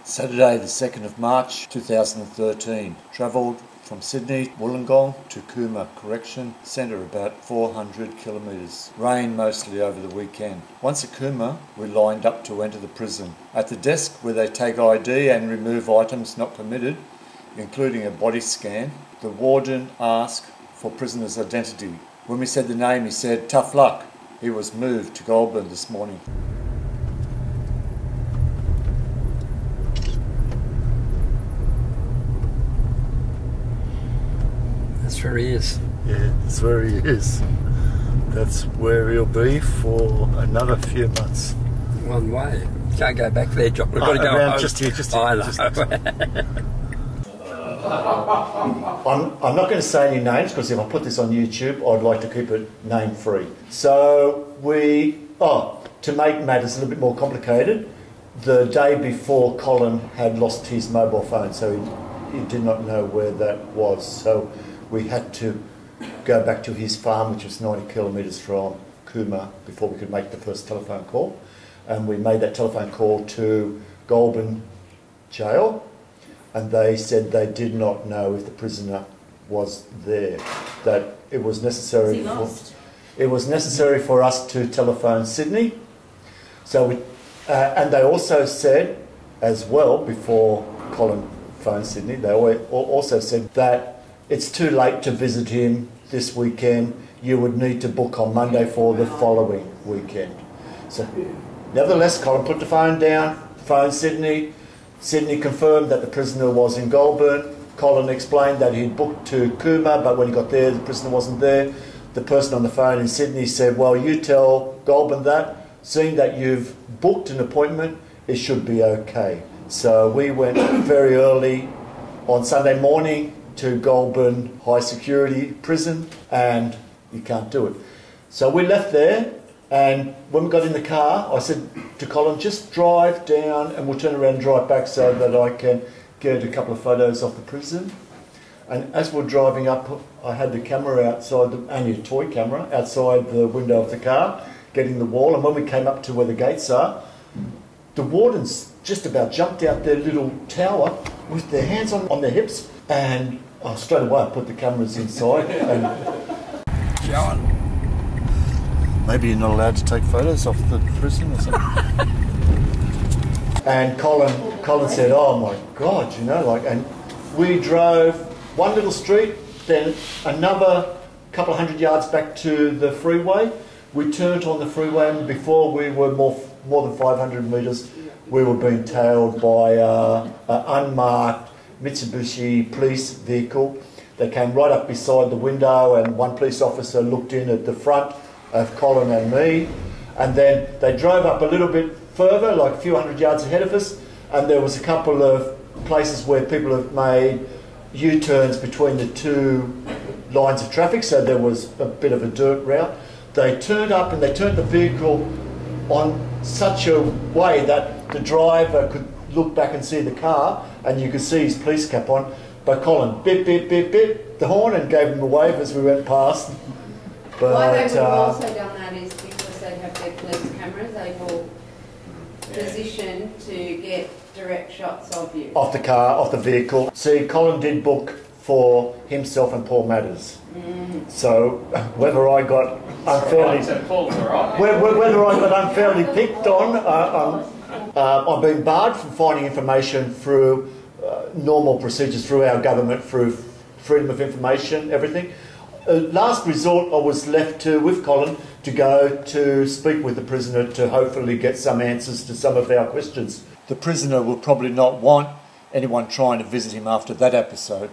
Saturday the 2nd of March 2013. Travelled from Sydney, Wollongong to Cooma Correctional Centre, about 400 kilometres. Rain mostly over the weekend. Once at Cooma, we lined up to enter the prison. At the desk where they take ID and remove items not permitted, including a body scan, the warden asked for prisoner's identity. When we said the name, he said, "Tough luck." He was moved to Goulburn this morning. That's where he is. Yeah, that's where he is. That's where he'll be for another few months. One way. Can't go back there, John. We've got to go home. Just here. I know. I'm not going to say any names because if I put this on YouTube, I'd like to keep it name-free. So to make matters a little bit more complicated, the day before Colin had lost his mobile phone, so he did not know where that was. So we had to go back to his farm, which was 90 kilometres from Cooma, before we could make the first telephone call. And we made that telephone call to Goulburn Jail, and they said they did not know if the prisoner was there, that it was necessary for us to telephone Sydney. So and they also said as well, before Colin phoned Sydney, they also said that it's too late to visit him this weekend. You would need to book on Monday for the following weekend. So nevertheless, Colin put the phone down, phoned Sydney. Sydney confirmed that the prisoner was in Goulburn. Colin explained that he'd booked to Cooma, but when he got there, the prisoner wasn't there. The person on the phone in Sydney said, "Well, you tell Goulburn that, seeing that you've booked an appointment, it should be okay." So we went very early on Sunday morning to Goulburn High Security Prison, and you can't do it. So we left there, and when we got in the car, I said to Colin, "Just drive down and we'll turn around and drive back so that I can get a couple of photos of the prison." And as we're driving up, I had the camera outside, only a toy camera, outside the window of the car, getting the wall. And when we came up to where the gates are, the wardens just about jumped out their little tower with their hands on their hips, and straight away I put the cameras inside. And John. maybe you're not allowed to take photos of the prison or something. And Colin said, "Oh my God," and we drove one little street, then another couple of 100 yards back to the freeway. We turned on the freeway, and before we were more than 500 metres, we were being tailed by an unmarked Mitsubishi police vehicle. They came right up beside the window, and one police officer looked in at the front of Colin and me, and then they drove up a little bit further, like a few hundred yards ahead of us, and there was a couple of places where people have made U-turns between the two lines of traffic, so there was a bit of a dirt route. They turned up and they turned the vehicle on such a way that the driver could look back and see the car, and you could see his police cap on. But Colin bip, bip, bip, bip the horn and gave him a wave as we went past. But why they would have also done that is because they have their police cameras able position to get direct shots of you. Of the car, of the vehicle. See, Colin did book for himself and Paul Matters. So whether I got unfairly picked on, I've been barred from finding information through normal procedures through our government, through freedom of information, everything. Last resort, I was left with Colin to go to speak with the prisoner to hopefully get some answers to some of our questions. The prisoner will probably not want anyone trying to visit him after that episode.